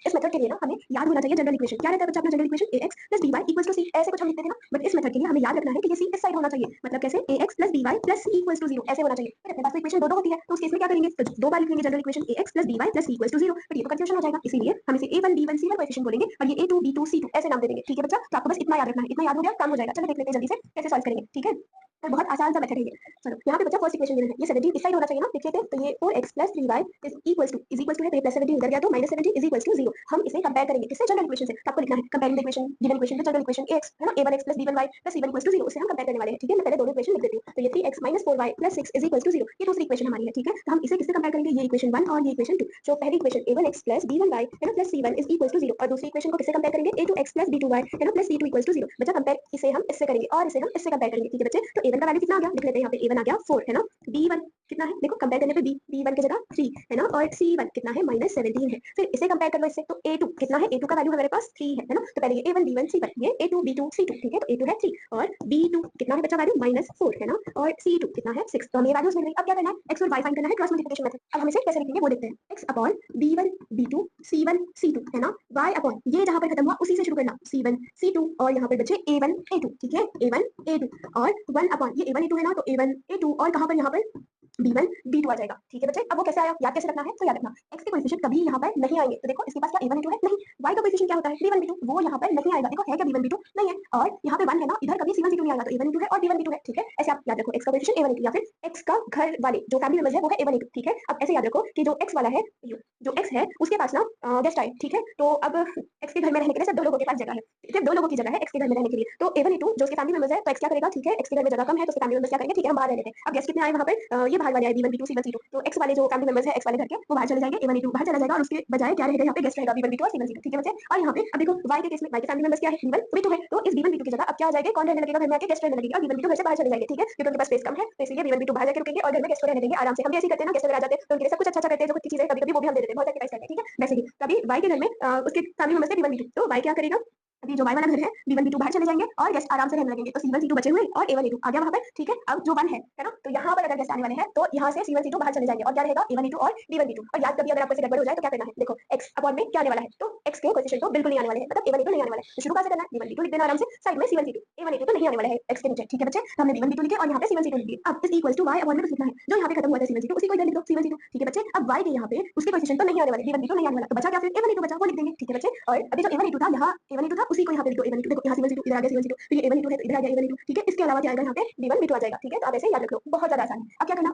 इस मेथड के लिए ना हमें याद होना चाहिए जनरल इक्वेशन। क्या रहता है बच्चा अपना general equation ax + by = c, ऐसे कुछ हम लिखते थे ना, बट इस मेथड के लिए हमें याद रखना है कि ये c इस साइड होना चाहिए। मतलब कैसे ax + by + c = 0 ऐसे होना चाहिए। फिर अपने पास तो इक्वेशन दो होती है, तो उस केस में क्या करेंगे, तो दो बार लिखेंगे general equation ax + by + c = 0, but ये तो कंफ्यूजन हो जाएगा, इसीलिए हम इसे a1 b1 c1 कोएफिशिएंट बोलेंगे और ये a2 b2 c2 ऐसे नाम दे देंगे। ठीक है बच्चा, तो आपको बस इतना याद रखना है, इतना याद हो गया काम हो जाएगा। चलो देख लेते हैं जल्दी से कैसे सॉल्व करेंगे। ठीक है, तो बहुत आसान सा मेथड है ये। चलो यहाँ पे बच्चा फर्स्ट इक्वेशन गिवन है, ये 17 इस साइड होना चाहिए ना, देख लेते हैं। तो ये 4x + 3y is equal to है, तो ये +17 इधर गया तो -17 इज इक्वल टू 0। हम इसे कंपेयर करेंगे किससे, जनरल इक्वेशन से। तो आपको लिखना है comparing the equation given equation with general equation ax है ना, a1x + b1y + c1 = 0, उसे हम कंपेयर करने वाले हैं। ठीक है, मैं पहले दोनों इक्वेशन लिख देती हूँ। तो ये 3x - 4y + 6 is equal to 0, ये दूसरी इक्वेशन हमारी है। ठीक है, तो हम इसे किससे कंपेयर करेंगे, ये इक्वेशन 1 और ये इक्वेशन 2। जो पहली इक्वेशन a1x + b1y है ना + c1 इज इक्वल टू 0, और दूसरी इक्वेशन को किससे कंपेयर करेंगे, a2x + b2y है ना + c2 = 0। बच्चा कंपेयर इसे हम इससे करेंगे और इसे हम इससे कंपेयर करेंगे। ठीक है बच्चे, तो a1 का वैल्यू कितना आ गया, लिख लेते हैं यहाँ पे। a1 आ गया 4 है ना, b1 कितना है, देखो कंपेयर करने पे b1 की जगह 3 है ना, और c1 कितना है -17 है। फिर इसे कंपेयर कर लो इससे, तो a2 कितना है, a2 का वैल्यू हमारे पास 3 है ना, तो पहले ये a1 b1 c1, ये a2 b2 c2। ठीक है, तो a2 है 3 और b2 कितना है बच्चा वैल्यू -4 है ना, और c2 कितना है 6। तो हमें वैल्यूज मिल गई। अब क्या करना है, x और y फाइंड करना है, क्रॉस मल्टीप्लिकेशन मेथड। अब हम इसे कैसे लिखेंगे वो देखते हैं। x b1 b2 c1 c2 है ना, y ये जहां पर खत्म हुआ उसी से शुरू करना, c1 c2 और यहाँ पर बचे a1 a2। ठीक है, a1 a2 और 1 ये a1 a2 है ना, तो a1 a2 और कहां पर, यहाँ पर b1 b2 आ जाएगा। ठीक है बच्चे, अब वो कैसे आया, याद कैसे रखना है, तो याद रखना x के कोएफिशिएंट कभी यहाँ पर नहीं आएंगे। तो देखो इसके पास क्या a1 a2 है, नहीं। y का कोएफिशिएंट क्या होता है, b1 b2, वो यहाँ पर नहीं आएगा। देखो है क्या b1 b2, नहीं है। और यहाँ पे 1 है ना, इधर कभी c1 c2 नहीं आएगा, तो a1 a2 है और b1 b2 है। ठीक है, ऐसे आप याद रखो, x का कोएफिशिएंट a1 a2 या फिर x का घर वाले जो फैमिली मेंबर्स है वो है a1 a2। ठीक है, अब ऐसे याद रखो कि जो x वाला है, जो x है उसके पास ना गेस्ट आए। ठीक है, तो अब x के घर में रहने के लिए सिर्फ दो लोगों के पास जगह है, सिर्फ दो लोगों की जगह है x के घर में रहने के लिए। तो a1 a2 जो उसके फैमिली मेंबर्स है, तो x क्या करेगा, ठीक है, x के घर में जगह कम है तो उसके फैमिली मेंबर्स क्या करेंगे, ठीक है हम बाहर रह लेते हैं। अब गेस्ट कितने आए वहां पर, ये बाहर वाले आए b1 b2 c1 c2, तो x वाले जो फैमिली मेंबर्स है x वाले घर के, वो बाहर चले जाएंगे, a1 a2 बाहर चला जाएगा और उसके बजाय क्या रहेगा, यहाँ पे गेस्ट रहेगा b1 b2 और c1 c2। ठीक है बच्चे, और यहाँ पे अब देखो y के केस में y के फैमिली मेंबर्स क्या है, b1 b2 है, तो इस b1 b2 की जगह अब क्या आ जाएगा, कौन रहने लगेगा घर में आके, गेस्ट रहने लगेगा, और b1 b2 घर से बाहर चले जाएंगे। ठीक है, क्योंकि उनके पास स्पेस कम है, तो इसलिए b1 b2 बाहर जाके रुकेंगे और घर में गेस्ट को रहने देंगे आराम से। हम भी ऐसे ही करते हैं ना, गेस्ट वगैरह आ जाते हैं तो उनके लिए सब कुछ अच्छा करते हैं, जो कुछ चीजें कभी-कभी वो भी हम दे देते हैं, बहुत सैक्रिफाइस करते हैं। ठीक है, वैसे ही कभी y के घर में उसके फैमिली मेंबर्स है b1 b2, तो y क्या करेगा, अभी जो y वाला घर है b1 b2 बाहर चले जाएंगे और गेस्ट आराम से रहने लगेंगे, तो c1 c2 बचे हुए और a1 a2 आ गया वहां पे। ठीक है, अब जो 1 है ना, तो यहाँ पर अगर गेस्ट आने वाले हैं तो यहाँ से c1 c2 बाहर चले जाएंगे और क्या रहेगा a1 a2 और b1 b2। और याद कभी अगर आपको ऐसे गड़बड़ हो जाए तो क्या करना है, देखो x अपॉन में क्या आने वाला है, तो x के कोएफिशिएंट तो बिल्कुल नहीं आने वाले हैं, मतलब a1 a2 नहीं आने वाले हैं। तो शुरू कैसे करना है, b1 b2 लिख देना आराम से, साइड में c1 c2, a1 a2 तो नहीं आने वाले हैं x के नीचे। ठीक है बच्चे, तो हमने b1 b2 लिखे और यहाँ पे c1 c2 लिख दिए। अब is equal to y upon में कुछ लिखना है, जो यहाँ पे खत्म हुआ था c1 c2 उसी को इधर लिख दो c1 c2। ठीक है बच्चे, अब y के यहाँ पे उसके कोएफिशिएंट तो नहीं आने वाले, b1 b2 नहीं आने वाला, तो बचा क्या फिर a1 a2 बचा, वो लिख देंगे। ठीक है बच्चे, और अभी जो a1 a2 था, यहाँ a1 a2 था उसी को यहाँ पे लिख दो a1 a2, देखो यहाँ c1 c2 इधर आ गया c1 c2, फिर ये a1 a2 है तो इधर आ गया a1 a2। ठीक है, इसके अलावा क्या आएगा यहाँ पे b1 b2 आ जाएगा। ठीक है, तो आप ऐसे याद रख लो, बहुत ज्यादा आसान है। अब क्या करना,